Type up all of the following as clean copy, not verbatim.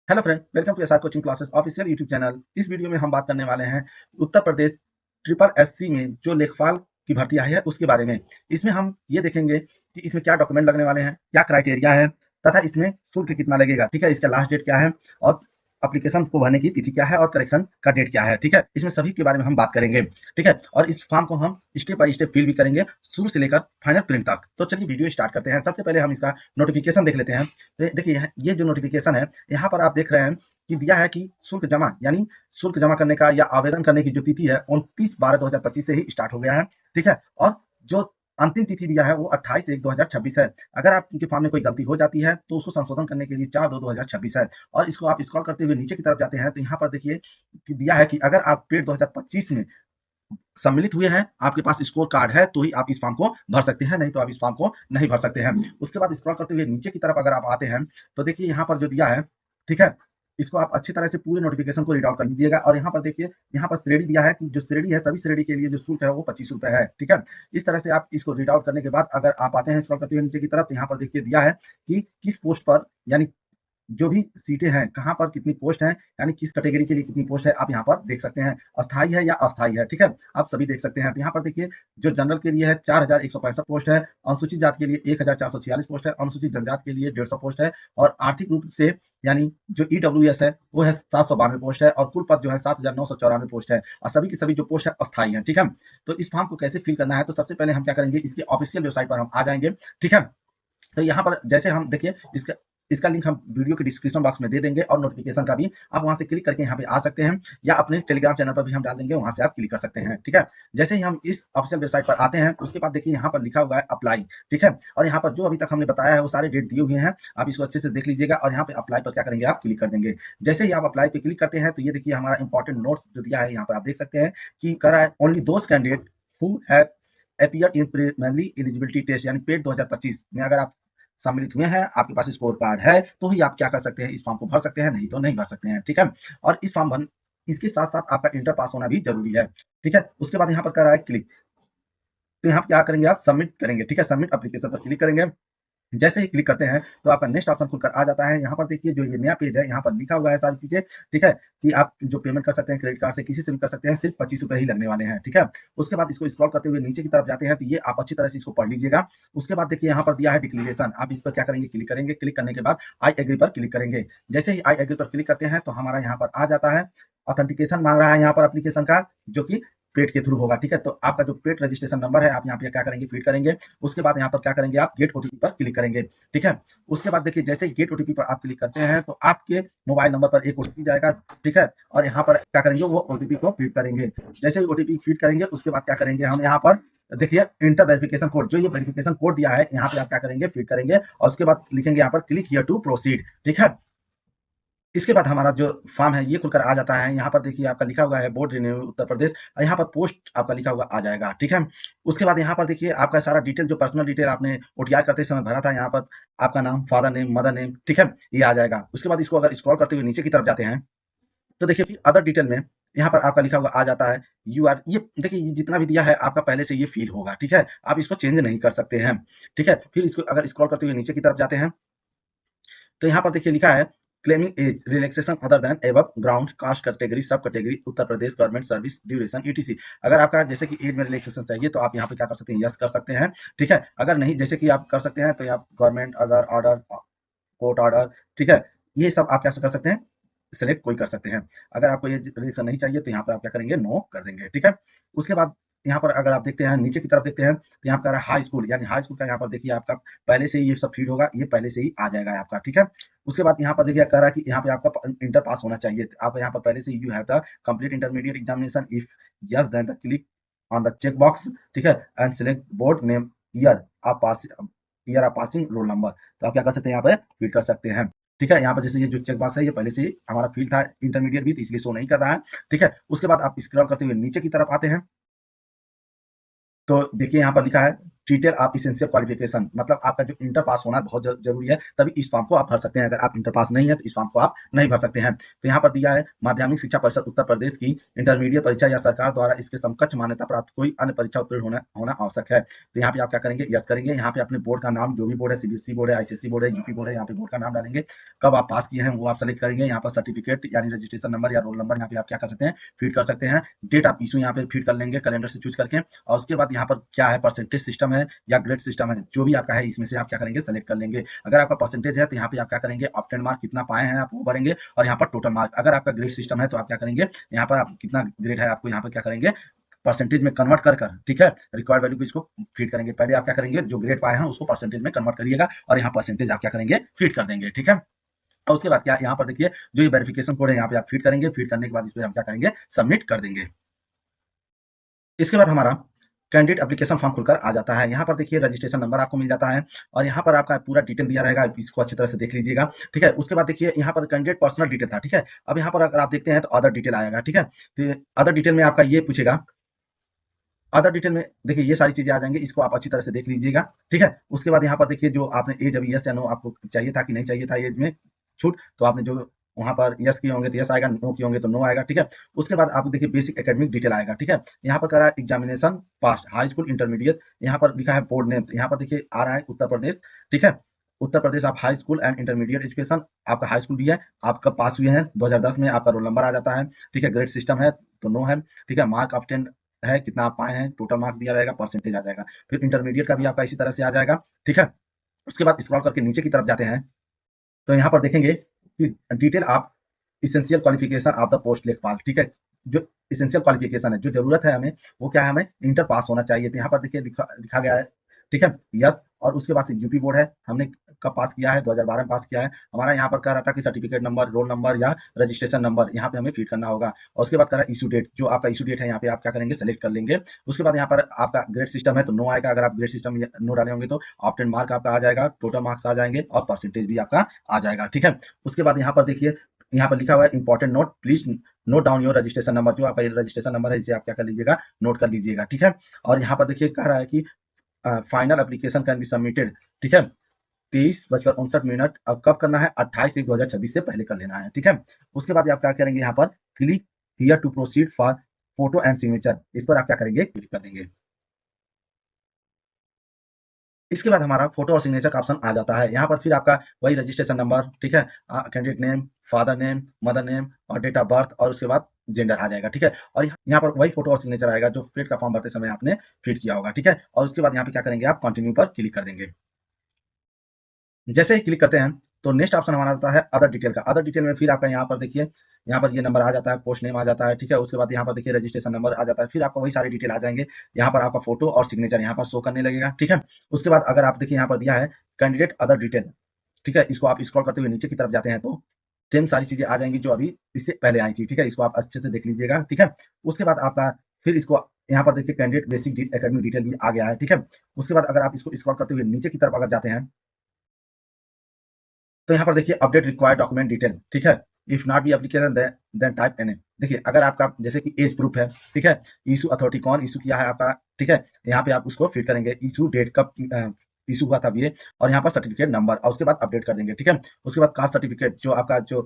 Hello friend, welcome to SR coaching classes official YouTube channel. इस video में हम बात करने वाले हैं उत्तर प्रदेश ट्रिपल एससी में जो लेखपाल की भर्ती आई है उसके बारे में। इसमें हम ये देखेंगे कि इसमें क्या डॉक्यूमेंट लगने वाले हैं, क्या क्राइटेरिया है तथा इसमें शुल्क कितना लगेगा। ठीक है, इसका लास्ट डेट क्या है और एप्लीकेशन को भरने की तिथि क्या है और करेक्शन का डेट क्या है। ठीक है, इसमें सभी के बारे में हम बात करेंगे। ठीक है, और इस फॉर्म को हम स्टेप बाय स्टेप फिल भी करेंगे शुरू से लेकर फाइनल प्रिंट तक। तो चलिए वीडियो स्टार्ट करते हैं। सबसे पहले हम इसका नोटिफिकेशन देख लेते हैं। तो देखिए ये जो नोटिफिकेशन है, यहाँ पर आप देख रहे हैं कि दिया है कि शुल्क जमा यानी शुल्क जमा करने का या आवेदन करने की जो तिथि है 29/12/2025 से ही स्टार्ट हो गया है। ठीक है, और जो अंतिम तिथि दिया है वो 28/1/2026 है। अगर आपके फॉर्म में कोई गलती हो जाती है तो उसको संशोधन करने के लिए 4/2/2026 है। और इसको आप स्क्रॉल करते हुए नीचे की तरफ जाते हैं तो यहाँ पर देखिए कि दिया है कि अगर आप पेड 2025 में सम्मिलित हुए हैं, आपके पास स्कोर कार्ड है तो ही आप इस फॉर्म को भर सकते हैं, नहीं तो आप इस फॉर्म को नहीं भर सकते हैं। उसके बाद स्क्रॉल करते हुए नीचे की तरफ अगर आप आते हैं तो देखिए यहाँ पर जो दिया है, ठीक है, इसको आप अच्छी तरह से पूरे नोटिफिकेशन को रीड आउट कर लीजिएगा। और यहाँ पर देखिए, यहाँ पर श्रेणी दिया है कि जो श्रेणी है सभी श्रेणी के लिए जो शुल्क है वो 25 रुपए है। ठीक है, इस तरह से आप इसको रीड आउट करने के बाद अगर आप आते हैं स्क्रॉल करते हुए नीचे की तरफ तो यहाँ पर देखिए दिया है कि किस पोस्ट पर यानी जो भी सीटें हैं, कहाँ पर कितनी पोस्ट हैं, यानी किस कैटेगरी के लिए कितनी पोस्ट है, आप यहाँ पर देख सकते हैं। अस्थाई है या अस्थाई है, ठीक है, आप सभी देख सकते हैं। तो यहाँ पर देखिए जो जनरल के लिए है 4165 पोस्ट है, अनुसूचित जाति के लिए 1446 पोस्ट है, अनुसूचित जनजाति के लिए 150 पोस्ट है, और आर्थिक रूप से यानी जो ईडब्ल्यूएस है वो है 792 पोस्ट है, और कुल पद जो है 7994 पोस्ट है, और सभी की सभी जो पोस्ट है अस्थाई है। ठीक है, तो इस फॉर्म को कैसे फिल करना है, तो सबसे पहले हम क्या करेंगे, इसके ऑफिशियल वेबसाइट पर हम आ जाएंगे। ठीक है, तो यहाँ पर जैसे हम देखिए इसका इसका लिंक हम वीडियो के डिस्क्रिप्शन बॉक्स में दे देंगे, और नोटिफिकेशन का भी आप वहां से क्लिक करके यहाँ पे आ सकते हैं, या अपने टेलीग्राम चैनल पर भी हम डाल देंगे, वहां से आप क्लिक कर सकते हैं। ठीक है, जैसे ही हम इस ऑफिशियल वेबसाइट पर आते हैं उसके बाद देखिए यहाँ पर लिखा हुआ है अप्लाई। ठीक है, और यहाँ पर जो अभी तक हमने बताया है वो सारे डेट दिए हुए हैं, आप इसको अच्छे से देख लीजिएगा। और यहाँ पे अप्लाई पर क्या करेंगे, आप क्लिक कर देंगे। जैसे ही आप अप्लाई पे क्लिक करते हैं तो ये देखिए हमारा इंपॉर्टेंट नोट्स जो दिया है यहाँ पर आप देख सकते हैं कि कर रहा है only those candidate who have appear in preliminary eligibility test यानी पेड 2025 में अगर आप सम्मिलित हुए हैं, आपके पास स्कोर कार्ड है तो ही आप क्या कर सकते हैं, इस फॉर्म को भर सकते हैं, नहीं तो नहीं भर सकते हैं। ठीक है, और इस फॉर्म भर इसके साथ साथ आपका इंटर पास होना भी जरूरी है। ठीक है, उसके बाद यहाँ पर कर रहा है क्लिक, तो यहाँ क्या करेंगे, आप सबमिट करेंगे। ठीक है, सबमिट एप्लीकेशन पर क्लिक करेंगे। जैसे ही क्लिक करते हैं तो आपका नेक्स्ट ऑप्शन खुलकर आ जाता है। यहाँ पर देखिए जो ये नया पेज है, यहाँ पर लिखा हुआ है सारी चीजें। ठीक है, कि आप जो पेमेंट कर सकते हैं क्रेडिट कार्ड से, किसी से भी कर सकते हैं, सिर्फ 25 रुपए ही लगने वाले हैं। ठीक है, उसके बाद इसको स्क्रॉल करते हुए नीचे की तरफ जाते हैं तो ये आप अच्छी तरह से इसको पढ़ लीजिएगा। उसके बाद देखिए यहाँ पर दिया है डिक्लेरेशन, आप इस पर क्या करेंगे, क्लिक करेंगे। क्लिक करने के बाद आई एग्री पर क्लिक करेंगे। जैसे ही आई एग्री पर क्लिक करते हैं तो हमारा यहाँ पर आ जाता है, ऑथेंटिकेशन मांग रहा है यहाँ पर एप्लीकेशन का, जो कि पेड के थ्रू होगा। ठीक है, तो आपका जो पेड रजिस्ट्रेशन नंबर है आप यहाँ पे क्या करेंगे, फीड करेंगे। उसके बाद यहाँ पर क्या करेंगे, आप गेट ओटीपी पर क्लिक करेंगे। ठीक है, उसके बाद देखिए जैसे गेट ओटीपी पर आप क्लिक करते हैं तो आपके मोबाइल नंबर पर एक ओटीपी जाएगा। ठीक है, और यहाँ पर क्या करेंगे, वो ओटीपी को फीड करेंगे। जैसे ही ओटीपी फीड करेंगे उसके बाद क्या करेंगे, हम यहाँ पर देखिए इंटर वेरिफिकेशन कोड, जो ये वेरिफिकेशन कोड दिया है यहाँ पे आप क्या करेंगे, फीड करेंगे, और उसके बाद लिखेंगे यहाँ पर क्लिक हियर टू प्रोसीड। ठीक है, इसके बाद हमारा जो फॉर्म है ये खुलकर आ जाता है। यहाँ पर देखिए आपका लिखा हुआ है बोर्ड रिन्यू उत्तर प्रदेश, और यहाँ पर पोस्ट आपका लिखा हुआ आ जाएगा। ठीक है, उसके बाद यहाँ पर देखिए आपका सारा डिटेल, जो पर्सनल डिटेल आपने ओटीआर करते समय भरा था, यहाँ पर आपका नाम, फादर नेम, मदर नेम, ठीक है, ये आ जाएगा। उसके बाद इसको अगर स्क्रॉल करते हुए नीचे की तरफ जाते हैं तो देखिए फिर अदर डिटेल में यहाँ पर आपका लिखा हुआ आ जाता है यू आर, ये देखिए ये जितना भी दिया है आपका पहले से ये फील होगा। ठीक है, आप इसको चेंज नहीं कर सकते हैं। ठीक है, फिर इसको अगर स्क्रॉल करते हुए नीचे की तरफ जाते हैं तो यहाँ पर देखिए लिखा है claiming age relaxation other than above ground caste category सब category Uttar Pradesh government service duration etc. अगर आपका जैसे कि एज में रिलैक्सेशन चाहिए तो आप यहाँ पे क्या कर सकते हैं, यस कर सकते हैं। ठीक है, अगर नहीं जैसे कि आप कर सकते हैं तो आप government other order court order, ठीक है, ये सब आप क्या कर सकते हैं, सेलेक्ट कोई कर सकते हैं। अगर आपको ये रिलेक्शन नहीं चाहिए तो यहाँ पर आप क्या करेंगे, नो कर देंगे। ठीक है, उसके बाद यहाँ पर अगर आप देखते हैं नीचे की तरफ देखते हैं तो यहाँ पर हाई स्कूल, यानी हाई स्कूल का यहाँ पर देखिए आपका पहले से ही ये सब फीड होगा, ये पहले से ही आ जाएगा आपका। ठीक है, उसके बाद यहाँ पर देखिए कह रहा है कि यहाँ पे आपका इंटर पास होना चाहिए, आप यहाँ पर पहले से you have the complete intermediate examination, if yes then the click on the check box. ठीक है, and select board name, year आप pass, year of passing, roll number, तो आप क्या कर सकते हैं, यहाँ पे फीड कर सकते हैं। ठीक है, यहाँ पर जैसे ये जो चेक बॉक्स है ये पहले से ही हमारा फील्ड था इंटरमीडिएट भी, तो इसलिए शो नहीं कर रहा है। ठीक है, उसके बाद आप स्क्रॉल करते हुए नीचे की तरफ आते हैं तो देखिए यहाँ पर लिखा है डिटेल आप इसेंशियल क्वालिफिकेशन मतलब आपका जो इंटर पास होना बहुत जरूरी है, तभी इस फॉर्म को आप भर सकते हैं। अगर आप इंटर पास नहीं है तो इस फॉर्म को आप नहीं भर सकते हैं। तो यहाँ पर दिया है माध्यमिक शिक्षा परिषद उत्तर प्रदेश की इंटरमीडिएट परीक्षा या सरकार द्वारा इसके समकक्ष मान्यता प्राप्त कोई अन्य परीक्षा उत्तीर्ण होना आवश्यक है। तो यहाँ पे आप क्या करेंगे, यस करेंगे। यहाँ पे अपने बोर्ड का नाम, जो भी बोर्ड है, सीबीएसई बोर्ड है, आईसीएसई बोर्ड है, यूपी बोर्ड है, यहाँ पे बोर्ड का नाम डालेंगे। कब आप पास किए हैं वो आप सेलेक्ट करेंगे। यहाँ पर सर्टिफिकेट यानी रजिस्ट्रेशन नंबर या रोल नंबर यहाँ पे आप क्या कर सकते हैं, फीड कर सकते हैं। डेट आप इशू यहाँ पे फीड कर लेंगे कैलेंडर से चूज करके। और उसके बाद यहाँ पर क्या है, परसेंटेज सिस्टम है या ग्रेड सिस्टम है, जो भी आपका है इसमें से आप क्या करेंगे, सेलेक्ट कर लेंगे। अगर आपका परसेंटेज है तो यहाँ पे आप क्या करेंगे, ऑब्टेन मार्क कितना पाए हैं आप वो भरेंगे, और यहाँ पर टोटल मार्क। अगर आपका ग्रेड सिस्टम है तो आप क्या करेंगे, यहाँ पर आप कितना ग्रेड है आपको यहाँ पर क्या करेंगे, परसेंटेज में कन्वर्ट कर कर, ठीक है, रिक्वायर्ड वैल्यू को इसको फीड करेंगे। पहले आप क्या करेंगे, जो ग्रेड पाए हैं उसको परसेंटेज में कन्वर्ट करिएगा और यहाँ परसेंटेज आप क्या करेंगे, फीड कर देंगे, ठीक है। और उसके बाद क्या, यहाँ पर देखिए जो ये वेरिफिकेशन कोड है यहाँ पे आप फीड करेंगे। फीड करने के बाद इस पे हम क्या करेंगे, सबमिट कर देंगे। इसके बाद हमारा कैंडिडेट एप्लीकेशन फॉर्म खुलकर आ जाता है। यहाँ पर देखिए रजिस्ट्रेशन नंबर आपको मिल जाता है और यहाँ पर आपका पूरा डिटेल दिया रहेगा, इसको अच्छी तरह से देख लीजिएगा, ठीक है। उसके बाद देखिए यहाँ पर कैंडिडेट पर्सनल डिटेल था, ठीक है। अब यहाँ पर अगर आप देखते हैं तो अदर डिटेल आएगा, ठीक है। तो अदर डिटेल में आपका ये पूछेगा, अदर डिटेल में देखिए ये सारी चीजें आ जाएंगी, इसको आप अच्छी तरह से देख लीजिएगा, ठीक है। उसके बाद यहाँ पर देखिए जो आपने एज अभी यस या नो आपको चाहिए था कि नहीं चाहिए था एज में छूट, तो आपने जो वहां पर यस किए होंगे तो यस आएगा, नो किए होंगे तो नो आएगा, ठीक है। उसके बाद आपको देखिए बेसिक एकेडमिक डिटेल आएगा, ठीक है। यहाँ पर करा एग्जामिनेशन पास, हाई स्कूल, इंटरमीडिएट, यहाँ पर लिखा है बोर्ड नेम, यहाँ पर देखिए आ रहा है उत्तर प्रदेश, ठीक है। उत्तर प्रदेश आप high school and intermediate education, आपका हाई स्कूल भी है, आप कब पास हुए हैं 2010 में, आपका रोल नंबर आ जाता है, ठीक है। ग्रेड सिस्टम है तो नो है, ठीक है। मार्क ऑफ 10 है, कितना आप पाए हैं, टोटल मार्क्स दिया रहेगा, परसेंटेज आ जाएगा। फिर इंटरमीडिएट का भी आपका इसी तरह से आ जाएगा, ठीक है। उसके बाद स्क्रॉल करके नीचे की तरफ जाते हैं तो यहाँ पर देखेंगे कि डिटेल आप essential qualification of the post लेखपाल, ठीक है। जो इसेंशियल क्वालिफिकेशन है, जो जरूरत है हमें, वो क्या है, हमें इंटर पास होना चाहिए। तो यहाँ पर देखिए लिखा गया है, ठीक है, यस। और उसके बाद से यूपी बोर्ड है, हमने कब पास किया है, 2012 में पास किया है। हमारा यहाँ पर कह रहा था कि सर्टिफिकेट नंबर, रोल नंबर या रजिस्ट्रेशन नंबर यहाँ पे हमें फीड करना होगा। और उसके बाद कह रहा है इशू डेट, जो आपका इशू डेट है यहाँ पे आप क्या करेंगे, सेलेक्ट कर लेंगे। उसके बाद यहाँ पर आपका ग्रेड सिस्टम है तो नो आएगा, अगर आप ग्रेड सिस्टम नो डाले होंगे तो ऑप्टेन मार्क आपका आ जाएगा, टोटल मार्क्स आ जाएंगे और परसेंटेज भी आपका आ जाएगा, ठीक है। उसके बाद यहाँ पर देखिए, यहाँ पर लिखा हुआ है important note, please note down your registration number, जो आपका रजिस्ट्रेशन नंबर है इसे आप क्या कर लीजिएगा, नोट कर लीजिएगा, ठीक है। और यहाँ पर देखिए कह रहा है कि final application can be submitted, ठीक है, 23:59 अब कब करना है, 28/1/2026 से पहले कर लेना है, ठीक है। उसके बाद आप क्या करेंगे, यहाँ पर click here to proceed for photo and signature, इस पर आप क्या करेंगे, क्लिक कर देंगे। इसके बाद हमारा फोटो और सिग्नेचर का ऑप्शन आ जाता है। यहाँ पर फिर आपका वही रजिस्ट्रेशन नंबर, ठीक है, candidate name, father name, mother name और डेट ऑफ बर्थ, और उसके बाद जेंडर आ जाएगा, ठीक है। और यहाँ पर वही फोटो और सिग्नेचर आएगा जो फिट का फॉर्म भरते समय आपने फिट किया होगा, ठीक है। और उसके बाद यहाँ पे क्या करेंगे, आप कंटिन्यू पर क्लिक कर देंगे। जैसे ही क्लिक करते हैं तो नेक्स्ट ऑप्शन हमारा आता है अदर डिटेल का। अदर डिटेल में फिर आपका यहाँ पर देखिए, यहाँ पर ये नंबर आ जाता है, पोस्ट नेम आ जाता है, ठीक है। उसके बाद यहाँ पर देखिए रजिस्ट्रेशन नंबर आ जाता है, फिर आपका वही सारी डिटेल आ जाएंगे। यहाँ पर आपका फोटो और सिग्नेचर यहाँ पर शो करने लगेगा, ठीक है। उसके बाद अगर आप देखिए यहाँ पर दिया है कैंडिडेट अदर डिटेल, ठीक है, इसको आप स्क्रॉल करते हुए नीचे की तरफ जाते हैं तो सेम सारी चीजें आ जाएंगी जो अभी इससे पहले आई थी, ठीक है। इसको आप अच्छे से देख लीजिएगा, ठीक है। उसके बाद आपका फिर इसको यहाँ पर देखिए कैंडिडेट बेसिक एकेडमिक डिटेल भी आ गया है, ठीक है। उसके बाद अगर आप इसको स्क्रॉल करते हुए नीचे की तरफ अगर जाते हैं तो यहाँ पर देखिए अपडेट रिक्वायर्ड डॉक्यूमेंट डिटेल, ठीक है। If not be application then type NA, देखिए अगर आपका जैसे कि एज प्रूफ है, ठीक है, इशू अथॉरिटी कौन इशू किया है आपका, ठीक है, यहाँ पे आप उसको फिल करेंगे, इशू डेट कब इशू हुआ था ये, और यहाँ पर सर्टिफिकेट नंबर, और उसके बाद अपडेट कर देंगे, ठीक है। उसके बाद कास्ट सर्टिफिकेट, जो आपका जो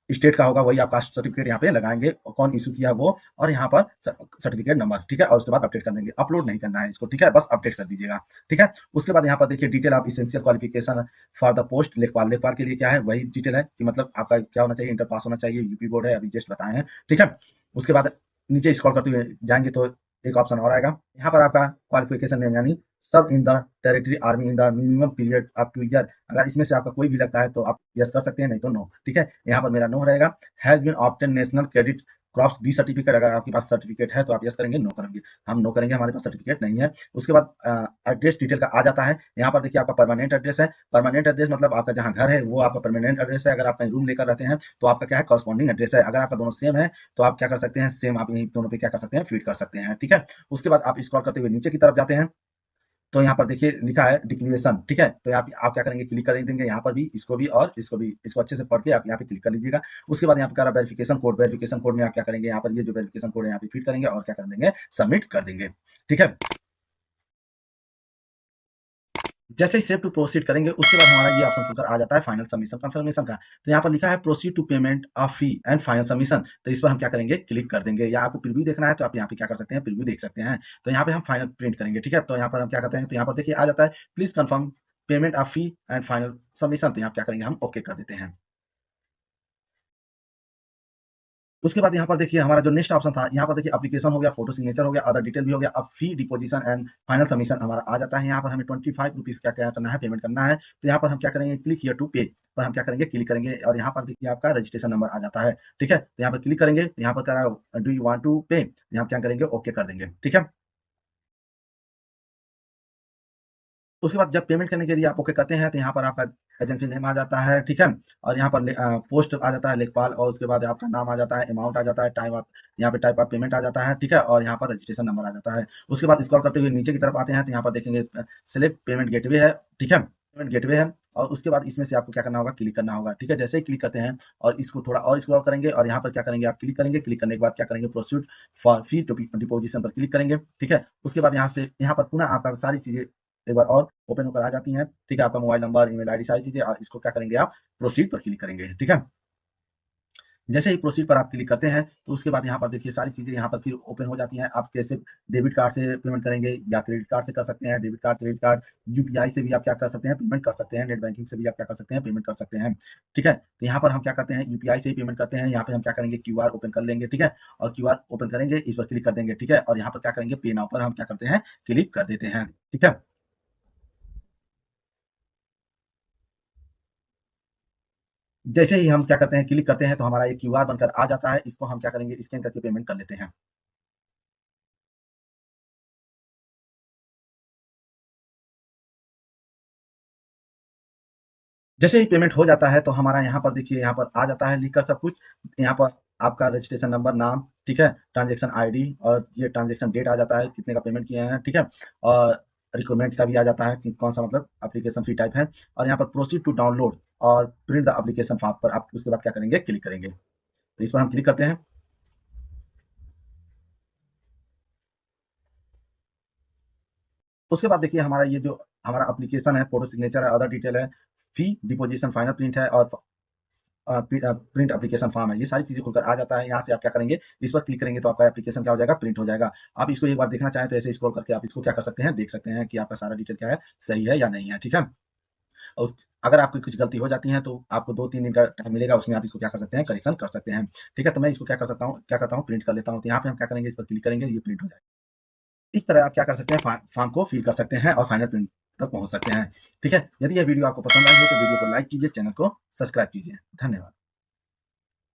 स्टेट का होगा वही आप कास्ट सर्टिफिकेट यहाँ पे लगाएंगे, कौन इशू किया वो, और यहाँ पर सर्टिफिकेट नंबर, ठीक है। और उसके बाद अपडेट कर देंगे, अपलोड नहीं करना है इसको, ठीक है, बस अपडेट कर दीजिएगा, ठीक है। उसके बाद यहाँ पर देखिए detail of essential qualification for the post लेखपाल, लेखपाल के लिए क्या है, वही डिटेल है कि मतलब आपका क्या होना चाहिए, इंटर पास होना चाहिए, यूपी बोर्ड है, अभी जस्ट बताए हैं, ठीक है। उसके बाद नीचे स्क्रॉल करते हुए जाएंगे तो एक ऑप्शन और आएगा, यहाँ पर आपका क्वालिफिकेशन नेम यानी सब in the territory army in the minimum period up two year, अगर इसमें से आपका कोई भी लगता है तो आप यस कर सकते हैं, नहीं तो नो, ठीक है। यहाँ पर मेरा नो रहेगा। Has been obtain national cadet corps B certificate, अगर आपके पास सर्टिफिकेट है तो आप यस करेंगे, नो करेंगे, हम नो करेंगे, हमारे पास सर्टिफिकेट नहीं है। उसके बाद एड्रेस डिटेल का आ जाता है। यहाँ पर देखिए आपका परमानेंट एड्रेस है, परमानेंट एड्रेस मतलब आपका जहाँ घर है वो आपका परमानेंट एड्रेस है। अगर आप कहीं रूम लेकर रहते हैं तो आपका क्या है, कॉरस्पॉन्डिंग एड्रेस है। अगर आपका दोनों सेम है तो आप क्या कर सकते हैं, सेम आप यही दोनों पे क्या कर सकते हैं, फीड कर सकते हैं, ठीक है। उसके बाद आप स्क्रॉल करते हुए नीचे की तरफ जाते हैं तो यहाँ पर देखिए लिखा है डिक्लेरेशन, ठीक है। तो आप क्या करेंगे, क्लिक कर देंगे यहाँ पर भी, इसको भी और इसको भी, इसको अच्छे से पढ़ के आप यहाँ पे क्लिक कर लीजिएगा। उसके बाद यहाँ पे वेरिफिकेशन कोड, वेरिफिकेशन कोड में आप क्या करेंगे, यहाँ पर ये जो वेरिफिकेशन कोड है यहाँ पे फीड करेंगे और क्या कर देंगे, सबमिट कर देंगे, ठीक है। जैसे ही सेव टू प्रोसीड करेंगे उसके बाद हमारा ये ऑप्शन खुलकर आ जाता है फाइनल सबमिशन कंफर्मेशन का। तो यहाँ पर लिखा है proceed to payment of fee and final submission. तो इस पर हम क्या करेंगे, क्लिक कर देंगे। या आपको प्रीव्यू देखना है तो आप यहाँ पे क्या कर सकते हैं, प्रीव्यू देख सकते हैं। तो यहाँ पे हम फाइनल प्रिंट करेंगे, ठीक है। तो यहाँ पर हम क्या करते हैं, तो यहाँ पर देखिए आ जाता है please confirm payment of fee and final submission. तो यहाँ क्या करेंगे, हम ओके कर देते हैं। उसके बाद यहाँ पर देखिए हमारा जो नेक्स्ट ऑप्शन था, यहाँ पर देखिए एप्लीकेशन हो गया, फोटो सिग्नेचर हो गया, अदर डिटेल भी हो गया। अब फी डिपोजिशन एंड फाइनल सबमिशन हमारा आ जाता है। यहाँ पर हमें 25 रुपीज क्या क्या करना है, पेमेंट करना है। तो यहाँ पर हम क्या करेंगे, क्लिक हियर टू पे पर हम क्या करेंगे, क्लिक करेंगे और यहाँ पर देखिए आपका रजिस्ट्रेशन नंबर आ जाता है, ठीक है। तो यहाँ पर क्लिक करेंगे, यहाँ पर क्या डू यू वांट टू पे, यहाँ क्या करेंगे, ओके कर देंगे, ठीक है। उसके बाद जब पेमेंट करने के लिए आप ओके करते हैं तो यहाँ पर आपका एजेंसी नेम आ जाता है, ठीक है। और यहाँ पर पोस्ट आ जाता है लेखपाल, और उसके बाद आपका नाम आ जाता है, अमाउंट आ जाता है, टाइम आप यहाँ पे टाइप ऑफ पेमेंट आ जाता है, ठीक है। और यहाँ पर रजिस्ट्रेशन नंबर आ जाता है। उसके बाद स्क्रॉल करते हुए नीचे की तरफ आते हैं तो यहाँ पर देखेंगे सिलेक्ट पेमेंट गेटवे है, ठीक है, पेमेंट गेटवे है। और उसके बाद इसमें से आपको क्या करना होगा, क्लिक करना होगा, ठीक है। जैसे ही क्लिक करते हैं और इसको थोड़ा और स्क्रॉल करेंगे और यहाँ पर क्या करेंगे, आप क्लिक करेंगे, क्लिक करने के बाद क्या करेंगे, प्रोसीड फॉर फी डिपोजिशन पर क्लिक करेंगे, ठीक है। उसके बाद यहाँ से यहाँ पर पुनः आपका सारी चीजें एक बार और ओपन होकर आ जाती हैं, ठीक है। आपका मोबाइल नंबर, ईमेल आईडी, सारी चीजें, इसको क्या करेंगे, आप प्रोसीड पर क्लिक करेंगे, ठीक है। जैसे ही प्रोसीड पर आप क्लिक करते हैं तो उसके बाद यहाँ पर देखिए सारी चीजें यहाँ पर फिर ओपन हो जाती हैं। आप कैसे डेबिट कार्ड से पेमेंट करेंगे या क्रेडिट कार्ड से कर सकते हैं, debit card, credit card, UPI से भी आप क्या कर सकते हैं, पेमेंट कर सकते हैं, नेट बैंकिंग से भी आप क्या कर सकते हैं, पेमेंट कर सकते हैं, ठीक है। तो यहाँ पर हम क्या करते हैं, यूपीआई से ही पेमेंट करते हैं। यहाँ पे हम क्या करेंगे, क्यूआर ओपन कर लेंगे, ठीक है। और क्यूआर ओपन करेंगे, इस पर क्लिक कर देंगे, ठीक है। और यहाँ पर क्या करेंगे, पे नाउ पर हम क्या करते हैं, क्लिक कर देते हैं, ठीक है। जैसे ही हम क्या करते हैं, क्लिक करते हैं तो हमारा एक क्यूआर बनकर आ जाता है। इसको हम क्या करेंगे, स्कैन करके पेमेंट कर लेते हैं। जैसे ही पेमेंट हो जाता है तो हमारा यहाँ पर देखिए, यहाँ पर आ जाता है लिखकर सब कुछ। यहाँ पर आपका रजिस्ट्रेशन नंबर, नाम, ठीक है, ट्रांजैक्शन आईडी और ये ट्रांजैक्शन डेट आ जाता है, कितने का पेमेंट किए हैं, ठीक है। और रिक्वायरमेंट का भी आ जाता है कि कौन सा मतलब एप्लीकेशन फी टाइप है। और यहाँ पर प्रोसीड टू डाउनलोड और प्रिंट द एप्लीकेशन फॉर्म पर आप उसके बाद क्या करेंगे, क्लिक करेंगे। तो इस पर हम क्लिक करते हैं। उसके बाद देखिए हमारा ये जो हमारा एप्लीकेशन है, फोटो सिग्नेचर है, अदर डिटेल है, फी डिपोजिशन फाइनल प्रिंट है और प्रिंट एप्लीकेशन फॉर्म है, ये सारी चीजें खुलकर आ जाता है। यहाँ से आप क्या करेंगे, इस पर क्लिक करेंगे तो आपका एप्लीकेशन क्या हो जाएगा, प्रिंट हो जाएगा। आप इसको एक बार देखना चाहें तो ऐसे स्क्रॉल करके आप इसको क्या कर सकते हैं, देख सकते हैं कि आपका सारा डिटेल क्या है, सही है या नहीं है, ठीक है। और अगर आपकी कुछ गलती हो जाती है तो आपको 2-3 दिन का टाइम मिलेगा, उसमें आप इसको क्या कर सकते हैं, करेक्शन कर सकते हैं, ठीक है। तो मैं इसको क्या कर सकता हूँ, क्या करता हूँ, प्रिंट कर लेता हूँ। तो यहाँ पे हम क्या करेंगे, इस पर क्लिक करेंगे, ये प्रिंट हो जाएगा। इस तरह आप क्या कर सकते हैं, फॉर्म को फिल कर सकते हैं और फाइनल प्रिंट तक पहुंच सकते हैं, ठीक है। यदि यह वीडियो आपको पसंद आई हो तो वीडियो को लाइक कीजिए, चैनल को सब्सक्राइब कीजिए। धन्यवाद।